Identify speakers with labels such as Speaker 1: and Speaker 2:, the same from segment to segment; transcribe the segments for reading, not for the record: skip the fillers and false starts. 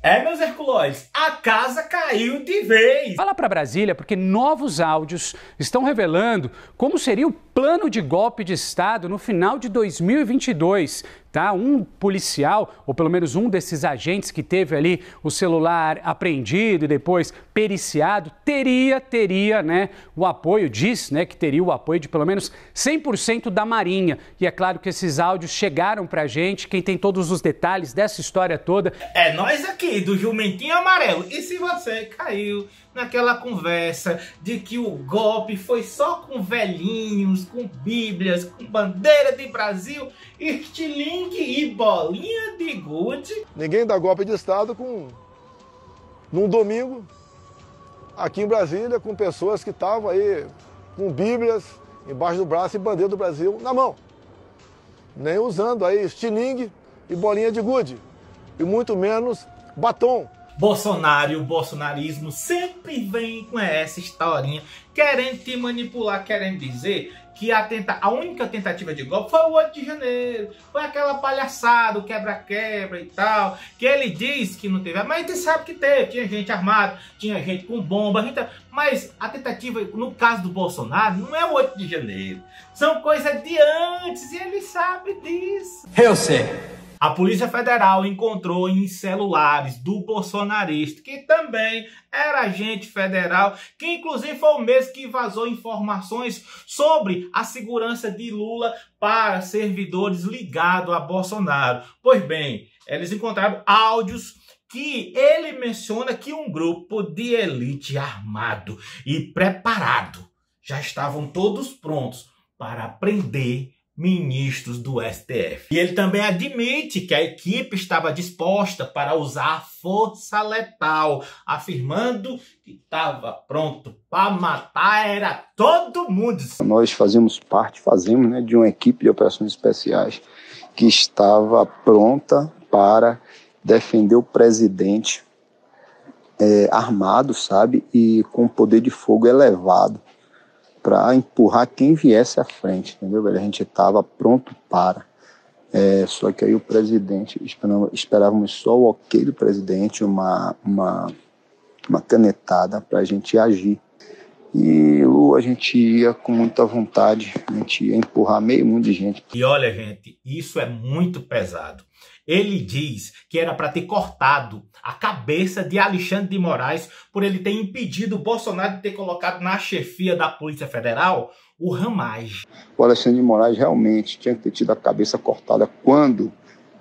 Speaker 1: Meus herculóides, a casa caiu de vez.
Speaker 2: Fala para Brasília porque novos áudios estão revelando como seria o plano de golpe de Estado no final de 2022. Tá? Um policial, ou pelo menos um desses agentes que teve ali o celular apreendido e depois periciado, teria, né, o apoio, que teria o apoio de pelo menos 100% da Marinha. E é claro que esses áudios chegaram pra gente, quem tem todos os detalhes dessa história toda.
Speaker 1: É nós aqui, do Jumentinho Amarelo. E se você caiu naquela conversa de que o golpe foi só com velhinhos, com bíblias, com bandeira de Brasil, estilingue e bolinha de gude.
Speaker 3: Ninguém dá golpe de Estado num domingo, aqui em Brasília, com pessoas que estavam aí com bíblias embaixo do braço e bandeira do Brasil na mão. Nem usando aí estilingue e bolinha de gude. E muito menos batom.
Speaker 1: Bolsonaro e o bolsonarismo sempre vem com essa historinha, querendo te manipular, querendo dizer que a única tentativa de golpe foi o 8 de janeiro, foi aquela palhaçada, o quebra-quebra e tal, que ele diz que não teve, mas a gente sabe que teve, tinha gente armada, tinha gente com bomba, mas a tentativa, no caso do Bolsonaro, não é o 8 de janeiro, são coisas de antes e ele sabe disso.
Speaker 2: Eu sei.
Speaker 1: A Polícia Federal encontrou em celulares do bolsonarista, que também era agente federal, que inclusive foi o mesmo que vazou informações sobre a segurança de Lula para servidores ligados a Bolsonaro. Pois bem, eles encontraram áudios que ele menciona que um grupo de elite armado e preparado já estavam todos prontos para prender ministros do STF. E ele também admite que a equipe estava disposta para usar a força letal, afirmando que estava pronto para matar era todo mundo.
Speaker 4: Nós fazemos de uma equipe de operações especiais que estava pronta para defender o presidente armado, sabe, e com poder de fogo elevado, para empurrar quem viesse à frente, entendeu, velho? A gente estava pronto para. Só que aí o presidente, esperávamos só o ok do presidente, uma canetada para a gente agir. E a gente ia com muita vontade, a gente ia empurrar meio mundo de gente.
Speaker 1: E olha, gente, isso é muito pesado. Ele diz que era para ter cortado a cabeça de Alexandre de Moraes por ele ter impedido o Bolsonaro de ter colocado na chefia da Polícia Federal o Ramagem.
Speaker 4: O Alexandre de Moraes realmente tinha que ter tido a cabeça cortada quando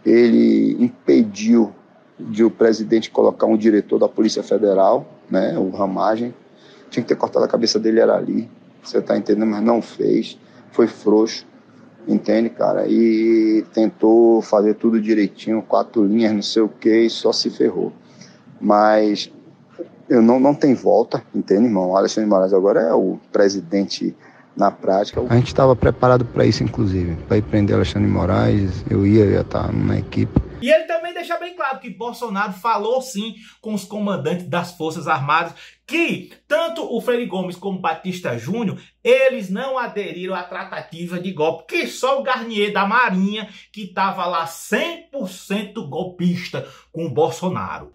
Speaker 4: ele impediu de o presidente colocar um diretor da Polícia Federal, né, o Ramagem. Tinha que ter cortado a cabeça dele, era ali. Você tá entendendo? Mas não fez. Foi frouxo. Entende, cara? E tentou fazer tudo direitinho, 4 linhas, não sei o que, e só se ferrou. Mas não tem volta, entende, irmão? O Alexandre de Moraes agora é o presidente na prática. A gente estava preparado para isso, inclusive, para ir prender Alexandre de Moraes. Eu ia estar na equipe.
Speaker 1: E ele também deixa bem claro que Bolsonaro falou sim com os comandantes das Forças Armadas que tanto o Freire Gomes como o Batista Júnior, eles não aderiram à tratativa de golpe, que só o Garnier da Marinha que estava lá 100% golpista com o Bolsonaro.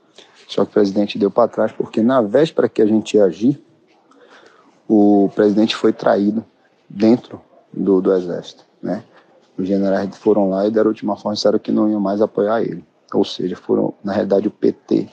Speaker 4: Só que o presidente deu para trás porque na véspera que a gente ia agir, o presidente foi traído dentro do exército, né? Os generais foram lá e deram ultimação, disseram que não iam mais apoiar ele. Ou seja, na realidade o PT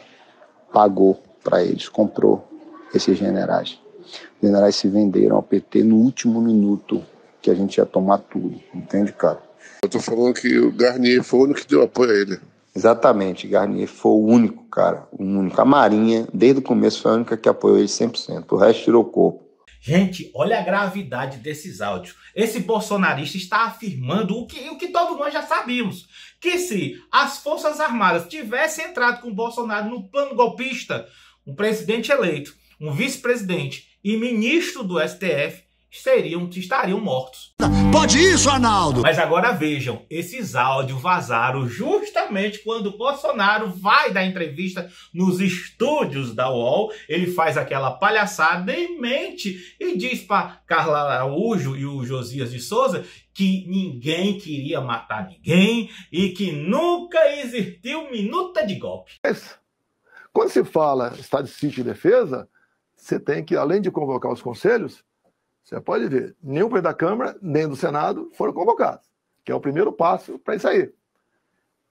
Speaker 4: pagou para eles, comprou esses generais. Os generais se venderam ao PT no último minuto que a gente ia tomar tudo, entende, cara?
Speaker 3: Eu tô falando que o Garnier foi o único que deu apoio a ele.
Speaker 4: Exatamente, Garnier foi o único, cara, o único. A Marinha, desde o começo, foi a única que apoiou ele 100%, o resto tirou o corpo.
Speaker 1: Gente, olha a gravidade desses áudios. Esse bolsonarista está afirmando o que todos nós já sabíamos. Que se as Forças Armadas tivessem entrado com o Bolsonaro no plano golpista, um presidente eleito, um vice-presidente e ministro do STF estariam mortos.
Speaker 5: Pode isso, Arnaldo!
Speaker 1: Mas agora vejam, esses áudios vazaram justamente quando o Bolsonaro vai dar entrevista nos estúdios da UOL. Ele faz aquela palhaçada e mente e diz para Carla Araújo e o Josias de Souza que ninguém queria matar ninguém e que nunca existiu minuta de golpe.
Speaker 3: Quando se fala estado de sítio e defesa, você tem que, além de convocar os conselhos, você pode ver, nenhum presidente da Câmara, nem do Senado foram convocados, que é o primeiro passo para isso aí.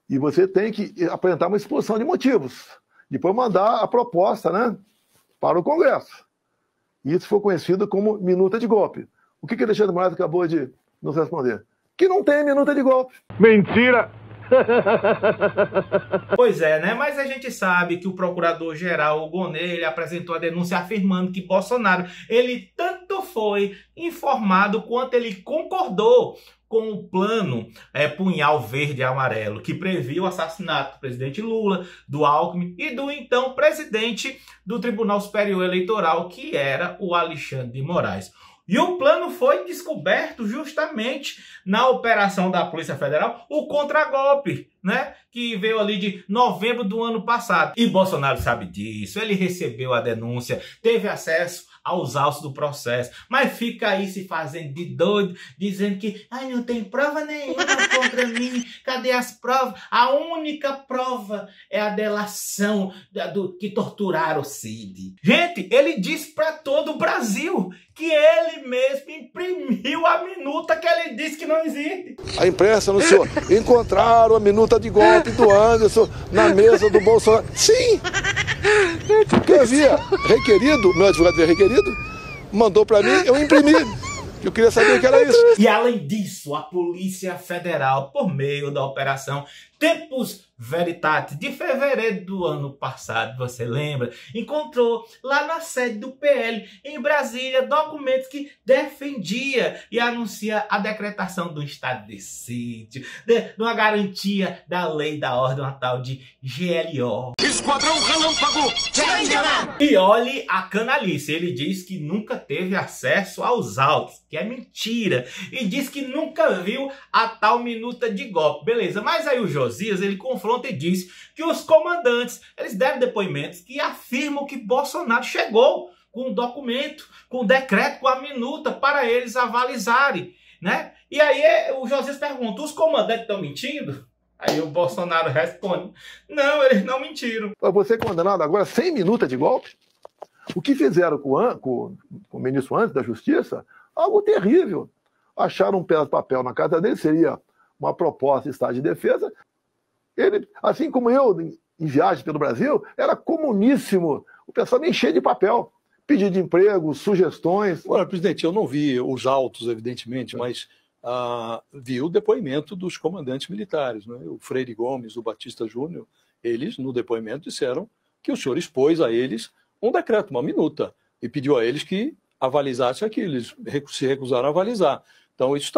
Speaker 3: E você tem que apresentar uma exposição de motivos, depois mandar a proposta, né, para o Congresso. E isso foi conhecido como minuta de golpe. O que Alexandre de Moraes acabou de nos responder? Que não tem minuta de golpe.
Speaker 5: Mentira!
Speaker 1: Pois é, né? Mas a gente sabe que o procurador-geral, o Gonê, ele apresentou a denúncia afirmando que Bolsonaro, ele tanto foi informado quanto ele concordou com o plano Punhal Verde e Amarelo, que previa o assassinato do presidente Lula, do Alckmin e do então presidente do Tribunal Superior Eleitoral, que era o Alexandre de Moraes. E o plano foi descoberto justamente na operação da Polícia Federal, o contragolpe, né? Que veio ali de novembro do ano passado. E Bolsonaro sabe disso, ele recebeu a denúncia, teve acesso aos autos do processo, mas fica aí se fazendo de doido, dizendo que não tem prova nenhuma contra mim, cadê as provas? A única prova é a delação que torturaram o Cid. Gente, ele disse para todo o Brasil que ele mesmo imprimiu a minuta que ele disse que não existe.
Speaker 3: A imprensa anunciou, encontraram a minuta de golpe do Anderson na mesa do Bolsonaro. Sim! Porque havia requerido, meu advogado havia requerido, mandou para mim, eu imprimi. Eu queria saber o que era isso.
Speaker 1: E além disso, a Polícia Federal, por meio da operação Tempus Veritatis, de fevereiro do ano passado, você lembra? Encontrou lá na sede do PL, em Brasília, documentos que defendia e anuncia a decretação do estado de sítio, de uma garantia da lei da ordem, uma tal de GLO.
Speaker 5: Esquadrão Relâmpago!
Speaker 1: E olhe a canalice, ele diz que nunca teve acesso aos autos, que é mentira, e diz que nunca viu a tal minuta de golpe. Beleza, mas aí o Josias, ele confronta e diz que os comandantes, eles deram depoimentos que afirmam que Bolsonaro chegou com um documento, com um decreto, com a minuta para eles avalizarem, né? E aí o Josias pergunta, os comandantes estão mentindo? Aí o Bolsonaro responde, não, eles não mentiram.
Speaker 3: Você é condenado agora sem minuta de golpe? O que fizeram com o ministro antes da Justiça, algo terrível. Acharam um pedaço de papel na casa dele, seria uma proposta de estado de defesa. Ele, assim como eu, em viagem pelo Brasil, era comuníssimo. O pessoal me enchia de papel. Pedido de emprego, sugestões.
Speaker 6: Olha, presidente, eu não vi os autos, evidentemente, mas vi o depoimento dos comandantes militares, né? O Freire Gomes, o Batista Júnior, eles, no depoimento, disseram que o senhor expôs a eles um decreto, uma minuta, e pediu a eles que avalizassem aquilo. Eles se recusaram a avalizar. Então, isso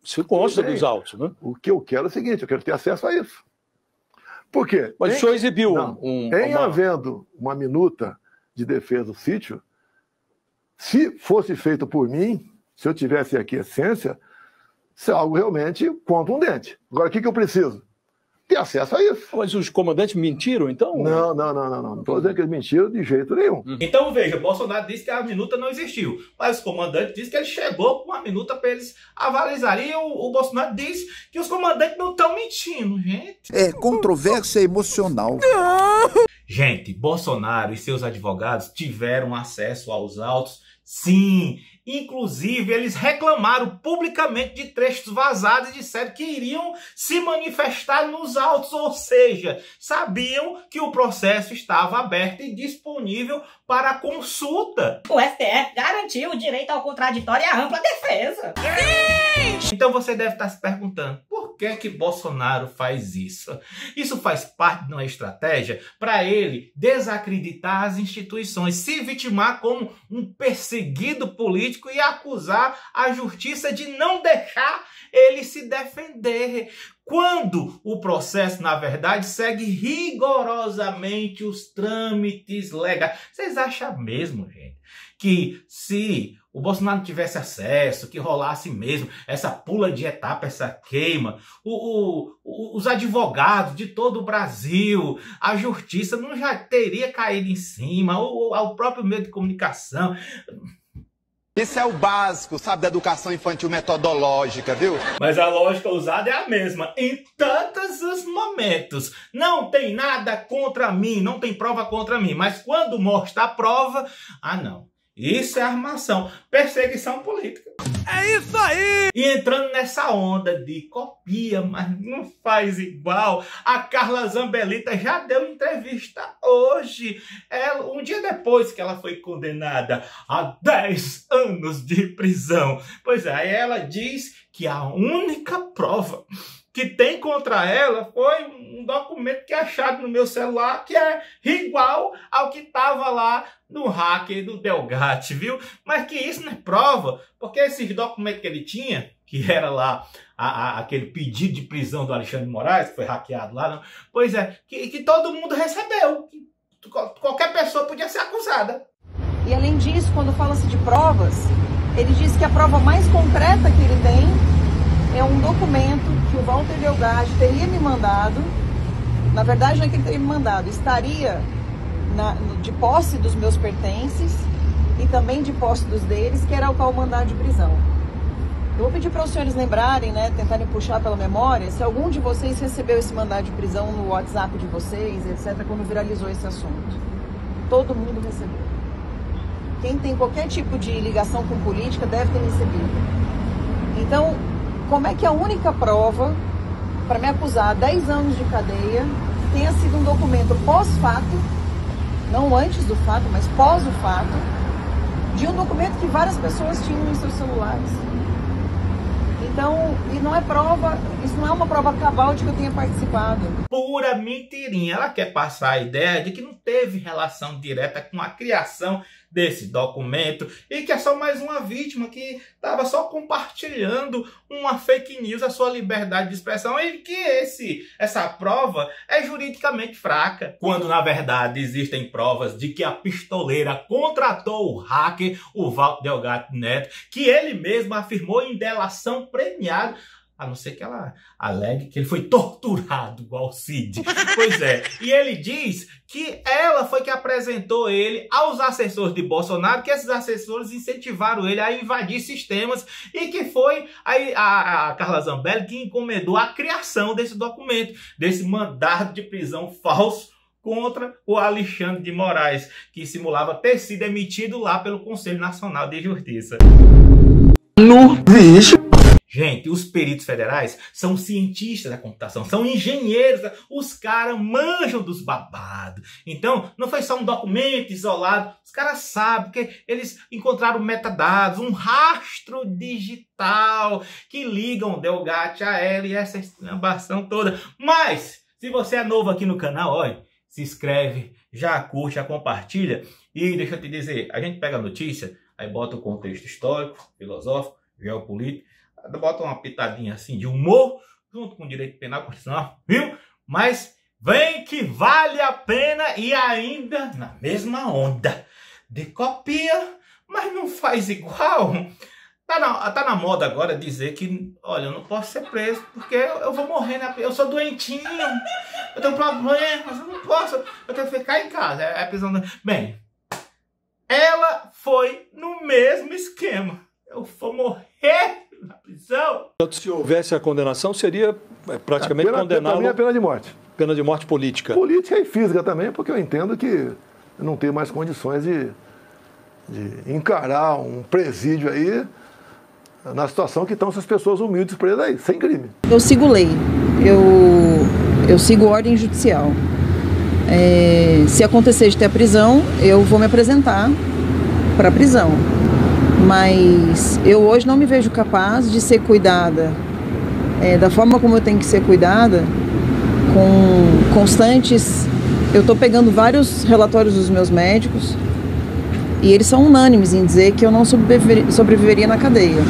Speaker 6: se consta dos autos, né?
Speaker 3: O que eu quero é o seguinte, eu quero ter acesso a isso. Por quê?
Speaker 6: Mas o senhor exibiu
Speaker 3: havendo uma minuta de defesa do sítio, se fosse feito por mim, se eu tivesse aqui a essência, isso é algo realmente contundente. Agora, o que eu preciso? Ter acesso a isso.
Speaker 6: Mas os comandantes mentiram, então?
Speaker 3: Não. Não estou dizendo que eles mentiram de jeito nenhum.
Speaker 1: Então, veja, Bolsonaro disse que a minuta não existiu, mas o comandante disse que ele chegou com a minuta para eles avalizarem. E o Bolsonaro disse que os comandantes não estão mentindo, gente.
Speaker 7: É controvérsia emocional.
Speaker 1: Gente, Bolsonaro e seus advogados tiveram acesso aos autos, sim. Inclusive, eles reclamaram publicamente de trechos vazados e disseram que iriam se manifestar nos autos, ou seja, sabiam que o processo estava aberto e disponível para consulta.
Speaker 8: O STF garantiu o direito ao contraditório e à ampla defesa.
Speaker 1: Então você deve estar se perguntando, por que Bolsonaro faz isso? Isso faz parte de uma estratégia para ele desacreditar as instituições, se vitimar como um perseguido político e acusar a justiça de não deixar ele se defender. Quando o processo, na verdade, segue rigorosamente os trâmites legais. Vocês acham mesmo, gente, que se o Bolsonaro tivesse acesso, que rolasse mesmo essa pula de etapa, essa queima, os advogados de todo o Brasil, a justiça não já teria caído em cima, o próprio meio de comunicação?
Speaker 9: Isso é o básico, sabe, da educação infantil metodológica, viu?
Speaker 1: Mas a lógica usada é a mesma em todos os momentos. Não tem nada contra mim, não tem prova contra mim. Mas quando mostra a prova, não. Isso é armação, perseguição política.
Speaker 5: É isso aí!
Speaker 1: E entrando nessa onda de copia, mas não faz igual, a Carla Zambellita já deu entrevista hoje, um dia depois que ela foi condenada a 10 anos de prisão. Pois é, aí ela diz que a única prova que tem contra ela foi um documento que é achado no meu celular, que é igual ao que estava lá no hacker do Delgatti, viu? Mas que isso não é prova, porque esses documentos que ele tinha, que era lá aquele pedido de prisão do Alexandre de Moraes, que foi hackeado lá, não? Pois é, que todo mundo recebeu, que qualquer pessoa podia ser acusada.
Speaker 10: E além disso, quando fala-se de provas, ele diz que a prova mais concreta que ele tem é um documento que o Walter Delgatti teria me mandado. Na verdade, não é que ele teria me mandado, estaria de posse dos meus pertences e também de posse dos deles, que era o tal mandado de prisão. Eu vou pedir para os senhores lembrarem, né, tentarem puxar pela memória, se algum de vocês recebeu esse mandado de prisão no WhatsApp de vocês, etc., quando viralizou esse assunto. Todo mundo recebeu. Quem tem qualquer tipo de ligação com política deve ter recebido. Então, como é que a única prova para me acusar 10 anos de cadeia tenha sido um documento pós-fato, não antes do fato, mas pós o fato, de um documento que várias pessoas tinham em seus celulares? Então, e não é prova, isso não é uma prova cabal de que eu tenha participado.
Speaker 1: Pura mentirinha. Ela quer passar a ideia de que não teve relação direta com a criação desse documento e que é só mais uma vítima que estava só compartilhando uma fake news, a sua liberdade de expressão, e que essa prova é juridicamente fraca, quando na verdade existem provas de que a pistoleira contratou o hacker, o Walter Delgatti Neto, que ele mesmo afirmou em delação premiada, a não ser que ela alegue que ele foi torturado igual o Cid. Pois é, e ele diz que ela foi que apresentou ele aos assessores de Bolsonaro, que esses assessores incentivaram ele a invadir sistemas, e que foi a Carla Zambelli que encomendou a criação desse documento, desse mandado de prisão falso contra o Alexandre de Moraes, que simulava ter sido emitido lá pelo Conselho Nacional de Justiça.
Speaker 5: No bicho!
Speaker 1: Gente, os peritos federais são cientistas da computação, são engenheiros, os caras manjam dos babados. Então, não foi só um documento isolado, os caras sabem que eles encontraram metadados, um rastro digital que ligam o Delgatti a ela e essa estambação toda. Mas, se você é novo aqui no canal, olha, se inscreve, já curte, já compartilha. E deixa eu te dizer, a gente pega a notícia, aí bota o contexto histórico, filosófico, geopolítico, bota uma pitadinha assim de humor, junto com o direito penal constitucional, viu? Mas vem que vale a pena, e ainda na mesma onda de copia, mas não faz igual. Tá na moda agora dizer que, olha, eu não posso ser preso porque eu vou morrer, eu sou doentinho, eu tenho problemas, eu não posso, eu tenho que ficar em casa, é a prisão. Bem, ela foi no mesmo esquema, eu vou morrer na prisão.
Speaker 6: Se houvesse a condenação, seria praticamente condená-lo.
Speaker 3: Para mim é pena de morte.
Speaker 6: Pena de morte política.
Speaker 3: Política e física também, porque eu entendo que eu não tenho mais condições de encarar um presídio aí na situação que estão essas pessoas humildes presas aí, sem crime.
Speaker 10: Eu sigo lei, eu sigo ordem judicial. Se acontecer de ter a prisão, eu vou me apresentar para a prisão. Mas eu hoje não me vejo capaz de ser cuidada da forma como eu tenho que ser cuidada, com constantes... Eu estou pegando vários relatórios dos meus médicos e eles são unânimes em dizer que eu não sobreviveria na cadeia.